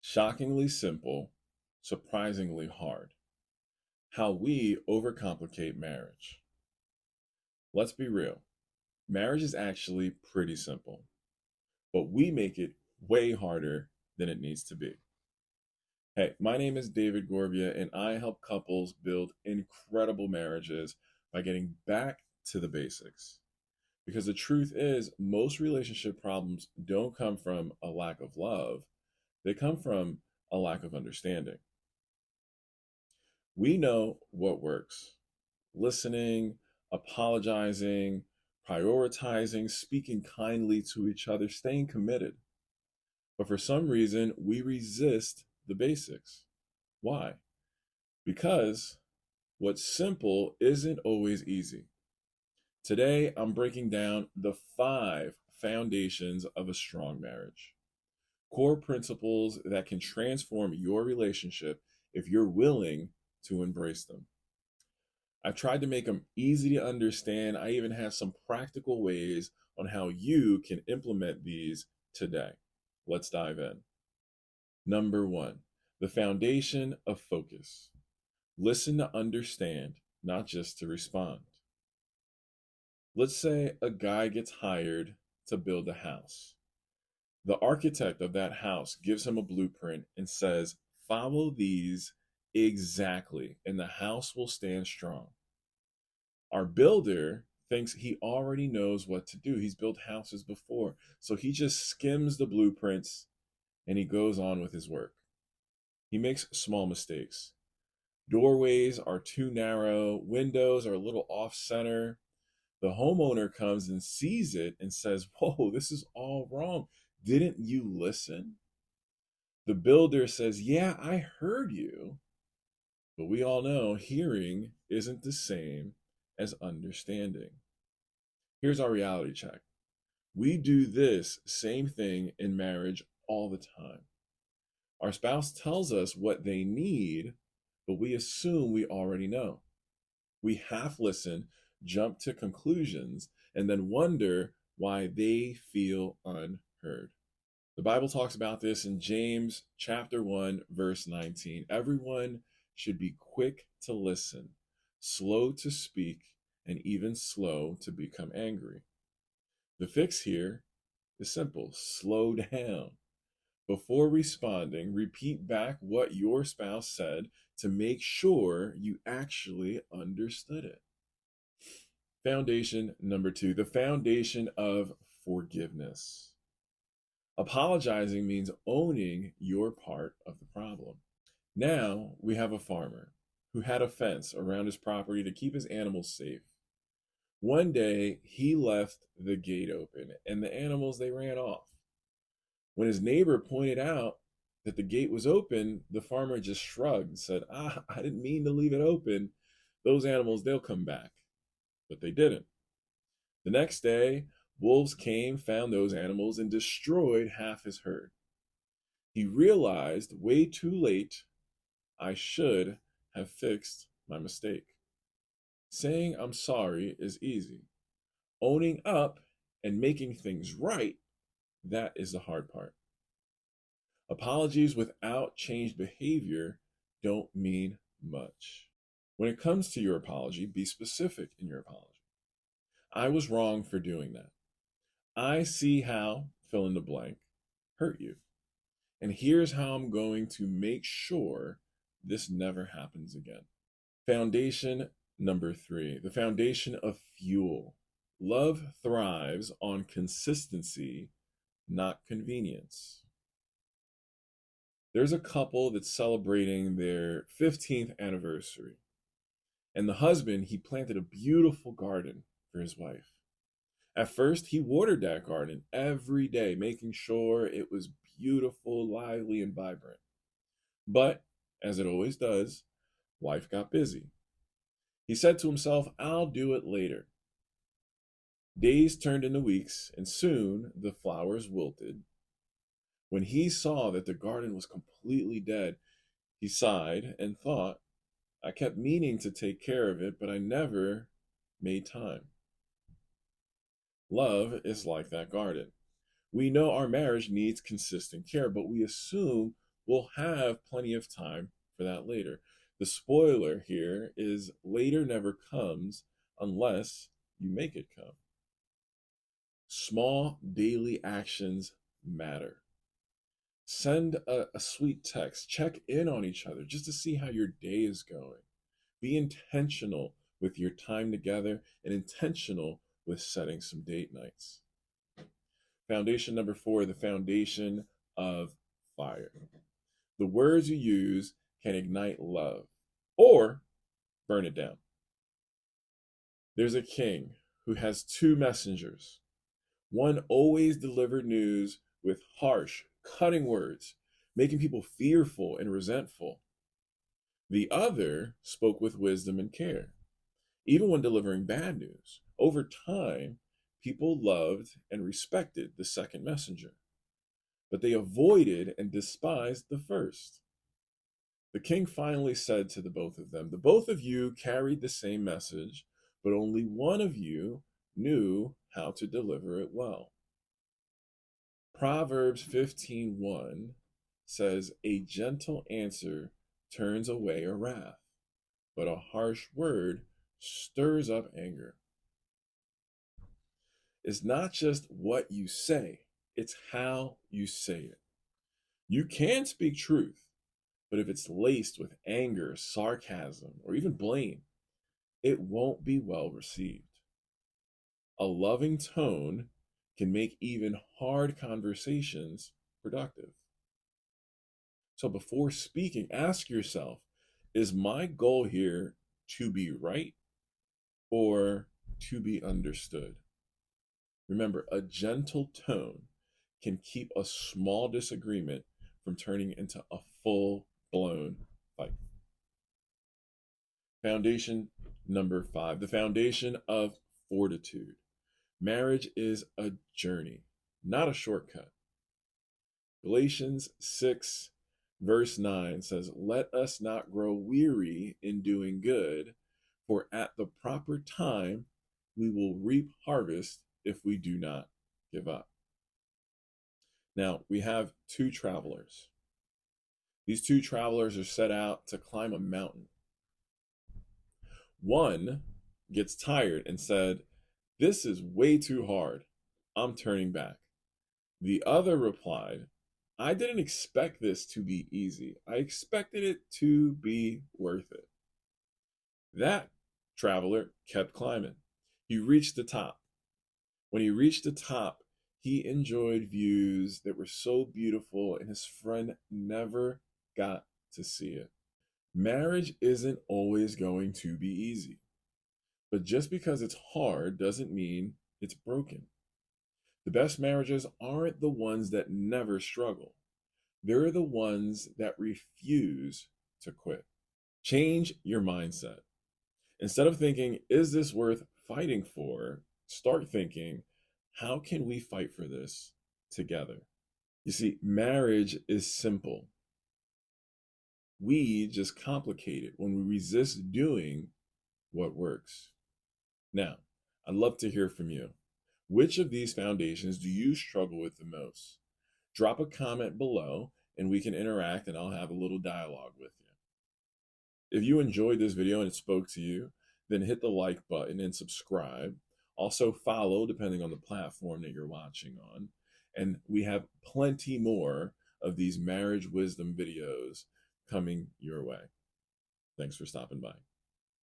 Shockingly simple, surprisingly hard. How we overcomplicate marriage. Let's be real. Marriage is actually pretty simple, but we make it way harder than it needs to be. Hey, my name is David Gorbia, and I help couples build incredible marriages by getting back to the basics. Because the truth is, most relationship problems don't come from a lack of love, they come from a lack of understanding. We know what works: listening, apologizing, prioritizing, speaking kindly to each other, staying committed. But for some reason, we resist the basics. Why? Because what's simple isn't always easy. Today, I'm breaking down the 5 foundations of a strong marriage. Core principles that can transform your relationship if you're willing to embrace them. I've tried to make them easy to understand. I even have some practical ways on how you can implement these today. Let's dive in. Number 1, the foundation of focus. Listen to understand, not just to respond. Let's say a guy gets hired to build a house. The architect of that house gives him a blueprint and says, follow these exactly, and the house will stand strong. Our builder thinks he already knows what to do. He's built houses before. So he just skims the blueprints and he goes on with his work. He makes small mistakes. Doorways are too narrow, windows are a little off center. The homeowner comes and sees it and says, whoa, this is all wrong. Didn't you listen? The builder says, yeah, I heard you. But we all know hearing isn't the same as understanding. Here's our reality check. We do this same thing in marriage all the time. Our spouse tells us what they need, but we assume we already know. We half listen, jump to conclusions, and then wonder why they feel unheard. The Bible talks about this in James chapter 1, verse 19. Everyone should be quick to listen, slow to speak, and even slow to become angry. The fix here is simple: slow down. Before responding, repeat back what your spouse said to make sure you actually understood it. Foundation number 2, the foundation of forgiveness. Apologizing means owning your part of the problem. Now we have a farmer who had a fence around his property to keep his animals safe. One day he left the gate open and the animals, they ran off. When his neighbor pointed out that the gate was open, the farmer just shrugged and said, I didn't mean to leave it open. Those animals, they'll come back. But they didn't. The next day, wolves came, found those animals, and destroyed half his herd. He realized way too late, I should have fixed my mistake. Saying I'm sorry is easy. Owning up and making things right, that is the hard part. Apologies without changed behavior don't mean much. When it comes to your apology, be specific in your apology. I was wrong for doing that. I see how, fill in the blank, hurt you. And here's how I'm going to make sure this never happens again. Foundation number 3, the foundation of fuel. Love thrives on consistency, not convenience. There's a couple that's celebrating their 15th anniversary. And the husband, he planted a beautiful garden for his wife. At first, he watered that garden every day, making sure it was beautiful, lively, and vibrant. But, as it always does, life got busy. He said to himself, I'll do it later. Days turned into weeks, and soon the flowers wilted. When he saw that the garden was completely dead, he sighed and thought, I kept meaning to take care of it, but I never made time. Love is like that garden. We know our marriage needs consistent care, but we assume we'll have plenty of time for that later. The spoiler here is later never comes unless you make it come. Small daily actions matter. Send a sweet text. Check in on each other just to see how your day is going. Be intentional with your time together and intentional with setting some date nights. Foundation number 4, the foundation of fire. The words you use can ignite love or burn it down. There's a king who has two messengers. One always delivered news with harsh, cutting words, making people fearful and resentful. The other spoke with wisdom and care, even when delivering bad news. Over time, people loved and respected the second messenger, but they avoided and despised the first. The king finally said to the both of them, "The both of you carried the same message, but only one of you knew how to deliver it well." Proverbs 15:1 says, "A gentle answer turns away a wrath, but a harsh word stirs up anger." It's not just what you say, it's how you say it. You can speak truth, but if it's laced with anger, sarcasm, or even blame, it won't be well received. A loving tone can make even hard conversations productive. So before speaking, ask yourself, is my goal here to be right or to be understood? Remember, a gentle tone can keep a small disagreement from turning into a full blown fight. Foundation number 5, the foundation of fortitude. Marriage is a journey, not a shortcut. Galatians 6, verse 9 says, "Let us not grow weary in doing good, for at the proper time we will reap harvest if we do not give up." Now, we have two travelers. These two travelers are set out to climb a mountain. One gets tired and said, "This is way too hard. I'm turning back." The other replied, "I didn't expect this to be easy. I expected it to be worth it." That traveler kept climbing. He reached the top. When he reached the top, he enjoyed views that were so beautiful, and his friend never got to see it. Marriage isn't always going to be easy, but just because it's hard doesn't mean it's broken. The best marriages aren't the ones that never struggle. They're the ones that refuse to quit. Change your mindset. Instead of thinking, is this worth fighting for? Start thinking, how can we fight for this together? You see, marriage is simple. We just complicate it when we resist doing what works. Now, I'd love to hear from you. Which of these foundations do you struggle with the most? Drop a comment below and we can interact and I'll have a little dialogue with you. If you enjoyed this video and it spoke to you, then hit the like button and subscribe. Also follow depending on the platform that you're watching on. And we have plenty more of these marriage wisdom videos coming your way. Thanks for stopping by.